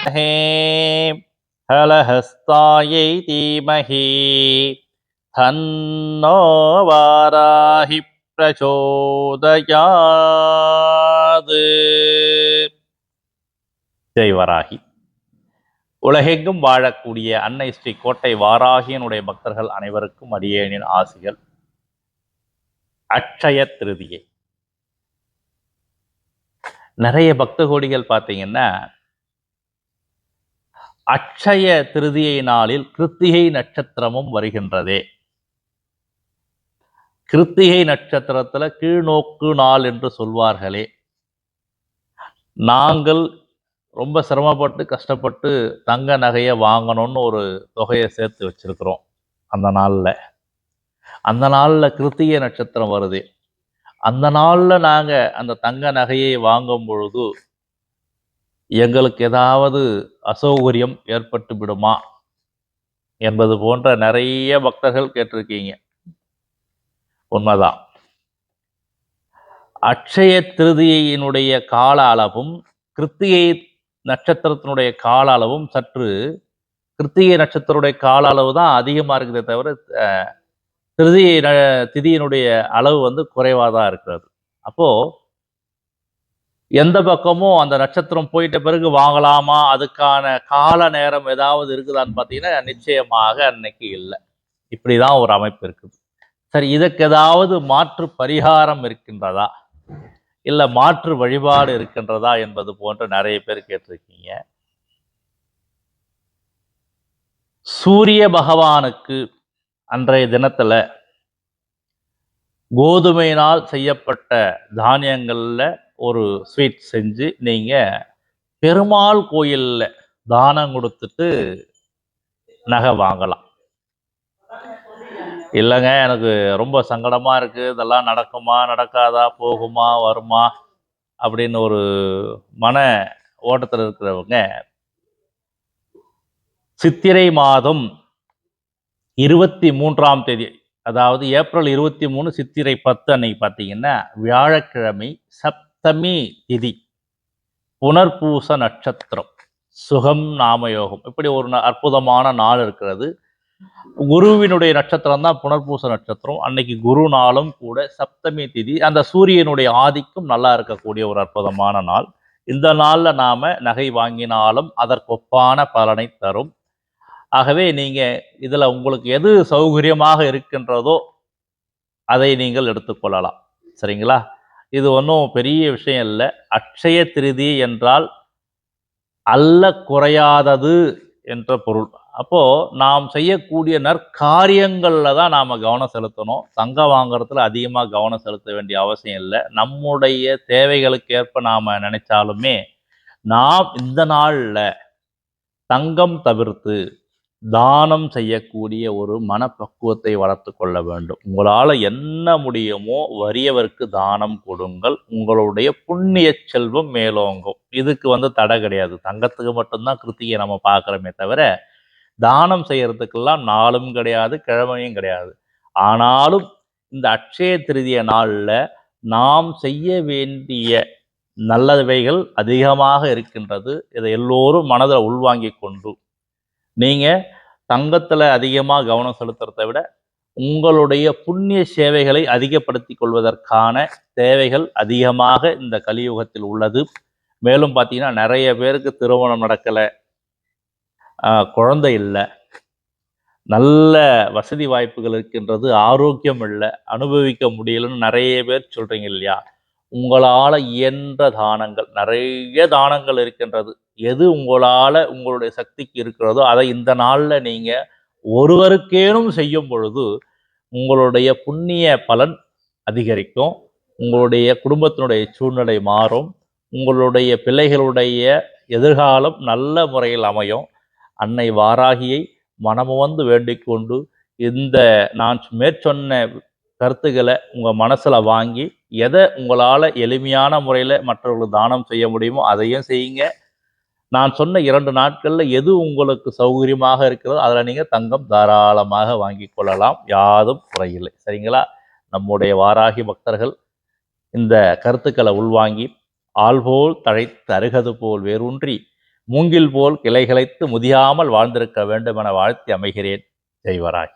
हे हलहस्तायै धीमहि तन्नो वाराहि प्रचोदयात्. ஜெய் வராகி. உலகெங்கும் வாழக்கூடிய அன்னை ஸ்ரீ கோட்டை வாராகியனுடைய பக்தர்கள் அனைவருக்கும் அடியேனின் ஆசிகள். அட்சய திருதியை நிறைய பக்த கோடிகள் பார்த்தீங்கன்னா, அட்சய திருதியை நாளில் கிருத்திகை நட்சத்திரமும் வருகின்றதே. கிருத்திகை நட்சத்திரத்துல கீழ்நோக்கு நாள் என்று சொல்வார்களே. நாங்கள் ரொம்ப சிரமப்பட்டு கஷ்டப்பட்டு தங்க நகையை வாங்கணும்னு ஒரு தொகையை சேர்த்து வச்சிருக்கிறோம். அந்த நாளில் கிருத்திகை நட்சத்திரம் வருது. அந்த நாளில் நாங்கள் அந்த தங்க நகையை வாங்கும் பொழுது எங்களுக்கு ஏதாவது அசௌகரியம் ஏற்பட்டு விடுமா என்பது போன்ற நிறைய பக்தர்கள் கேட்டிருக்கீங்க. உண்மைதான். அட்சய திருதியினுடைய கால அளவும் கிருத்திகை நட்சத்திரத்தினுடைய கால அளவும் சற்று கிருத்திகை நட்சத்திரத்துடைய கால அளவு தான் அதிகமாக இருக்குதே தவிர திதியினுடைய அளவு குறைவாக தான் இருக்கிறது. அப்போ எந்த பக்கமும் அந்த நட்சத்திரம் போயிட்ட பிறகு வாங்கலாமா, அதுக்கான கால நேரம் ஏதாவது இருக்குதான்னு பார்த்தீங்கன்னா நிச்சயமாக அன்னைக்கு இல்லை. இப்படிதான் ஒரு அமைப்பு இருக்குது. சரி, இதற்கு ஏதாவது மாற்று பரிகாரம் இருக்கின்றதா, இல்லை மாற்று வழிபாடு இருக்கின்றதா என்பது போன்ற நிறைய பேர் கேட்டிருக்கீங்க. சூரிய பகவானுக்கு அன்றைய தினத்துல கோதுமையினால் செய்யப்பட்ட தானியங்கள்ல ஒரு ஸ்வீட் செஞ்சு நீங்க பெருமாள் கோயில்ல தானம் கொடுத்துட்டு நகை வாங்கலாம். இல்லைங்க, எனக்கு ரொம்ப சங்கடமா இருக்கு, இதெல்லாம் நடக்குமா நடக்காதா, போகுமா வருமா அப்படின்னு ஒரு மன ஓட்டத்தில் இருக்கிறவங்க சித்திரை மாதம் 23ஆம் தேதி, அதாவது ஏப்ரல் 23 சித்திரை 10 அன்னைக்கு பார்த்தீங்கன்னா வியாழக்கிழமை, சப்தமி திதி, புனர்பூச நட்சத்திரம், சுகம் நாமயோகம், இப்படி ஒரு அற்புதமான நாள் இருக்கிறது. குருவினுடைய நட்சத்திரம் தான் புனர்பூச நட்சத்திரம். அன்னைக்கு குரு நாளும் கூட, சப்தமி திதி, அந்த சூரியனுடைய ஆதிக்கம் நல்லா இருக்கக்கூடிய ஒரு அற்புதமான நாள். இந்த நாள்ல நாம நகை வாங்கினாலும் அதற்கொப்பான பலனை தரும். ஆகவே நீங்க இதுல உங்களுக்கு எது சௌகரியமாக இருக்கின்றதோ அதை நீங்கள் எடுத்துக்கொள்ளலாம். சரிங்களா? இது ஒன்றும் பெரிய விஷயம் இல்லை. அட்சய திருதி என்றால் அல்ல குறையாதது என்ற பொருள். அப்போ நாம் செய்யக்கூடிய நற்காரியங்கள்ல தான் நாம கவனம் செலுத்தணும். தங்கம் வாங்குறதுல அதிகமாக கவனம் செலுத்த வேண்டிய அவசியம் இல்லை. நம்முடைய தேவைகளுக்கு ஏற்ப நாம நினைச்சாலுமே நாம் இந்த நாள்ல தங்கம் தவிர்த்து தானம் செய்யக்கூடிய ஒரு மனப்பக்குவத்தை வளர்த்து கொள்ள வேண்டும். உங்களால் என்ன முடியுமோ வறியவருக்கு தானம் கொடுங்கள். உங்களுடைய புண்ணிய செல்வம் மேலோங்கும். இதுக்கு தடை கிடையாது. தங்கத்துக்கு மட்டும்தான் கிருத்திகை நம்ம பார்க்குறோமே தவிர தானம் செய்யறதுக்கெல்லாம் நாளும் கிடையாது, கிழமையும் கிடையாது. ஆனாலும் இந்த அட்சய திருதிய நாளில் நாம் செய்ய வேண்டிய நல்லவைகள் அதிகமாக இருக்கின்றது. இதை எல்லோரும் மனதில் உள்வாங்கி கொண்டு நீங்கள் தங்கத்தில் அதிகமாக கவனம் செலுத்துறதை விட உங்களுடைய புண்ணிய சேவைகளை அதிகப்படுத்தி கொள்வதற்கான தேவைகள் அதிகமாக இந்த கலியுகத்தில் உள்ளது. மேலும் பார்த்தீங்கன்னா நிறைய பேருக்கு திருமணம் நடக்கலை, குழந்தை இல்லை, நல்ல வசதி வாய்ப்புகள் இருக்கின்றது, ஆரோக்கியம் இல்லை, அனுபவிக்க முடியலன்னு நிறைய பேர் சொல்கிறீங்க இல்லையா? உங்களால் இயன்ற தானங்கள், நிறைய தானங்கள் இருக்கின்றது. எது உங்களால் உங்களுடைய சக்திக்கு இருக்கிறதோ அதை இந்த நாளில் நீங்கள் ஒருவருக்கேனும் செய்யும் பொழுது உங்களுடைய புண்ணிய பலன் அதிகரிக்கும். உங்களுடைய குடும்பத்தினுடைய சூழ்நிலை மாறும். உங்களுடைய பிள்ளைகளுடைய எதிர்காலம் நல்ல முறையில் அமையும். அன்னை வாராகியை மனமுவந்து வேண்டிக் கொண்டு இந்த நான் மேற்சொன்ன கருத்துக்களை உங்கள் மனசில் வாங்கி எதை உங்களால் எளிமையான முறையில் மற்றவர்களுக்கு தானம் செய்ய முடியுமோ அதையும் செய்யுங்க. நான் சொன்ன 2 நாட்களில் எது உங்களுக்கு சௌகரியமாக இருக்கிறதோ அதில் நீங்கள் தங்கம் தாராளமாக வாங்கி கொள்ளலாம். யாதும் குறையில்லை. சரிங்களா? நம்முடைய வாராகி பக்தர்கள் இந்த கருத்துக்களை உள்வாங்கி ஆள்போல் தழைத்து அருகது போல் வேரூன்றி மூங்கில் போல் கிளைகளைத்து முதியாமல் வாழ்ந்திருக்க வேண்டும் என வாழ்த்தி அமைகிறேன். ஜெய்வராய்.